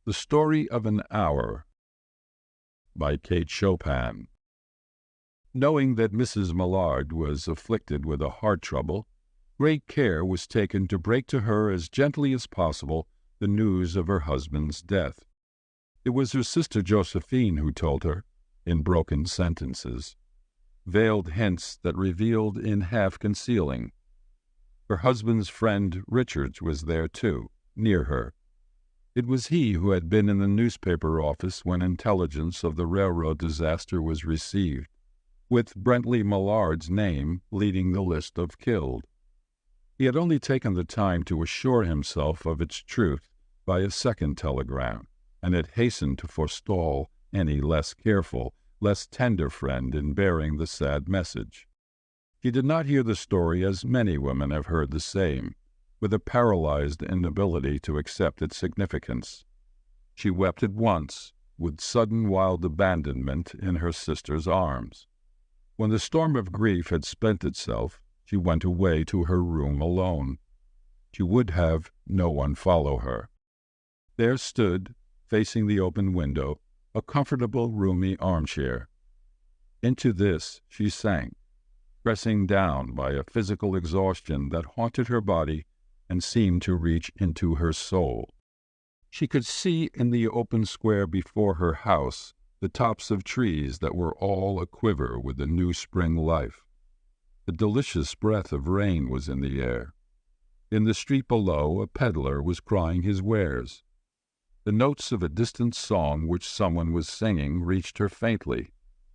The Story of an Hour by Kate Chopin. Knowing that Mrs. Mallard was afflicted with a heart trouble, great care was taken to break to her as gently as possible the news of her husband's death. It was her sister Josephine who told her, in broken sentences, veiled hints that revealed in half-concealing. Her husband's friend Richards was there too, near her. It was he who had been in the newspaper office when intelligence of the railroad disaster was received, with Brently Mallard's name leading the list of killed. He had only taken the time to assure himself of its truth by a second telegram, and had hastened to forestall any less careful, less tender friend in bearing the sad message. She did not hear the story as many women have heard the same, with a paralyzed inability to accept its significance. She wept at once, with sudden wild abandonment in her sister's arms. When the storm of grief had spent itself, she went away to her room alone. She would have no one follow her. There stood, facing the open window, a comfortable, roomy armchair. Into this she sank, pressing down by a physical exhaustion that haunted her body and seemed to reach into her soul. She could see in the open square before her house the tops of trees that were all a-quiver with the new spring life. The delicious breath of rain was in the air. In the street below, a peddler was crying his wares. The notes of a distant song which someone was singing reached her faintly,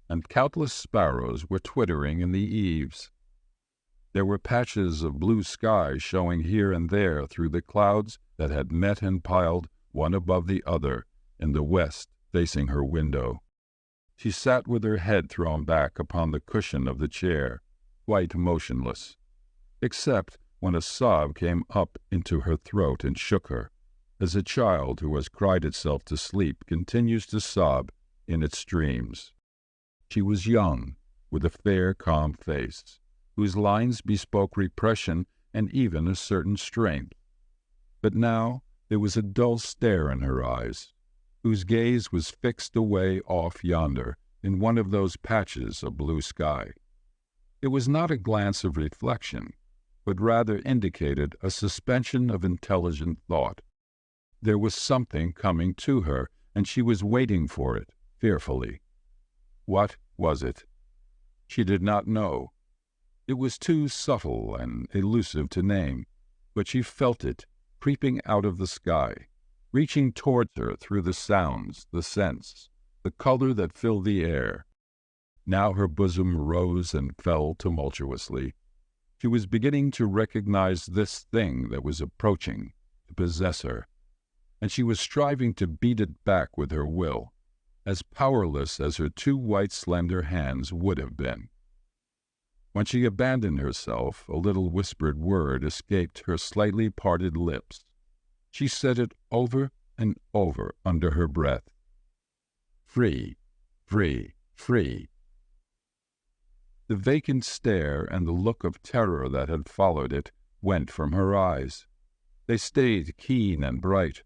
and countless sparrows were twittering in the eaves. There were patches of blue sky showing here and there through the clouds that had met and piled one above the other in the west facing her window. She sat with her head thrown back upon the cushion of the chair, quite motionless, except when a sob came up into her throat and shook her, as a child who has cried itself to sleep continues to sob in its dreams. She was young, with a fair, calm face, whose lines bespoke repression and even a certain strength. But now there was a dull stare in her eyes, whose gaze was fixed away off yonder in one of those patches of blue sky. It was not a glance of reflection, but rather indicated a suspension of intelligent thought. There was something coming to her, and she was waiting for it, fearfully. What was it? She did not know. It was too subtle and elusive to name, but she felt it creeping out of the sky, reaching towards her through the sounds, the scents, the color that filled the air. Now her bosom rose and fell tumultuously. She was beginning to recognize this thing that was approaching to possess her, and she was striving to beat it back with her will, as powerless as her two white slender hands would have been. When she abandoned herself, a little whispered word escaped her slightly parted lips. She said it over and over under her breath. Free, free, free. The vacant stare and the look of terror that had followed it went from her eyes. They stayed keen and bright.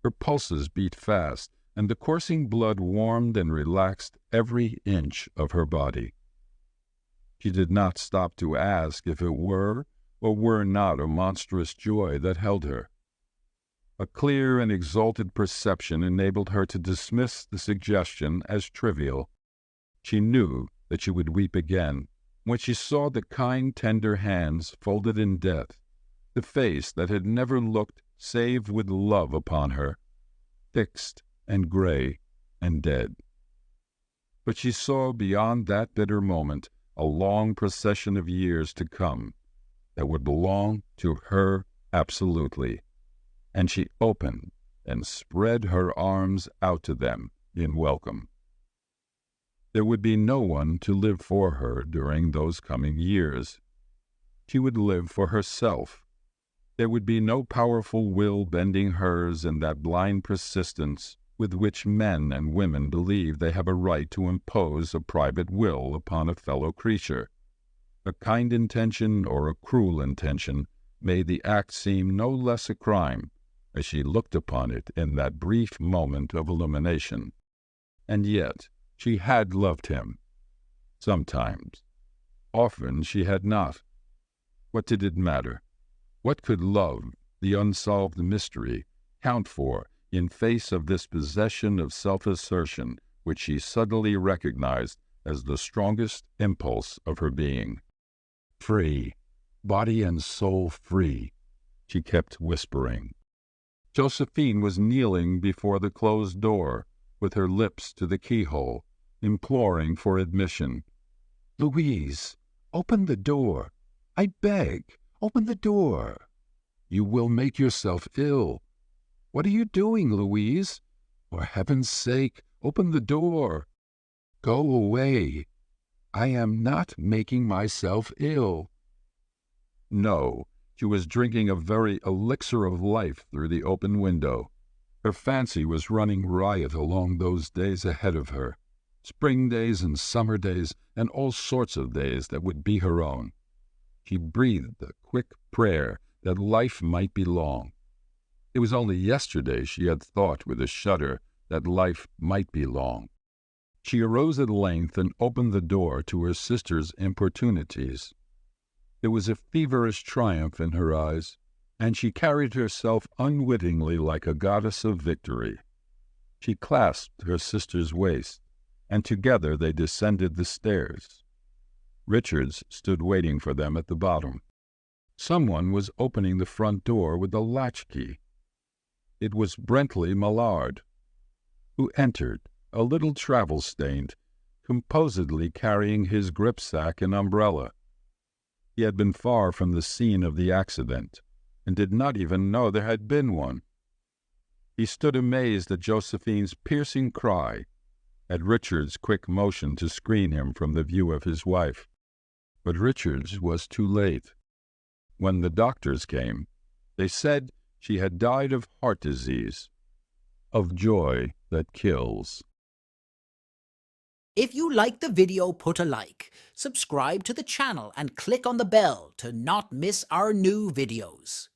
Her pulses beat fast, and the coursing blood warmed and relaxed every inch of her body. She did not stop to ask if it were or were not a monstrous joy that held her. A clear and exalted perception enabled her to dismiss the suggestion as trivial. She knew that she would weep again when she saw the kind, tender hands folded in death, the face that had never looked save with love upon her, fixed and gray and dead. But she saw beyond that bitter moment a long procession of years to come that would belong to her absolutely, and she opened and spread her arms out to them in welcome. There would be no one to live for her during those coming years. She would live for herself. There would be no powerful will bending hers in that blind persistence with which men and women believe they have a right to impose a private will upon a fellow creature. A kind intention or a cruel intention made the act seem no less a crime, as she looked upon it in that brief moment of illumination. And yet she had loved him. Sometimes. Often she had not. What did it matter? What could love, the unsolved mystery, count for in face of this possession of self-assertion which she suddenly recognized as the strongest impulse of her being? Free, body and soul free, she kept whispering. Josephine was kneeling before the closed door, with her lips to the keyhole, imploring for admission. "Louise, open the door. I beg, open the door. You will make yourself ill. What are you doing, Louise? For heaven's sake, open the door. Go away. I am not making myself ill." No, she was drinking a very elixir of life through the open window. Her fancy was running riot along those days ahead of her, spring days and summer days and all sorts of days that would be her own. She breathed a quick prayer that life might be long. It was only yesterday she had thought with a shudder that life might be long. She arose at length and opened the door to her sister's importunities. There was a feverish triumph in her eyes, and she carried herself unwittingly like a goddess of victory. She clasped her sister's waist, and together they descended the stairs. Richards stood waiting for them at the bottom. Someone was opening the front door with a latchkey. It was Brently Mallard, who entered, a little travel-stained, composedly carrying his gripsack and umbrella. He had been far from the scene of the accident, and did not even know there had been one. He stood amazed at Josephine's piercing cry, at Richard's quick motion to screen him from the view of his wife. But Richards was too late. When the doctors came, they said she had died of heart disease, of joy that kills. If you like the video, put a like, subscribe to the channel and click on the bell to not miss our new videos.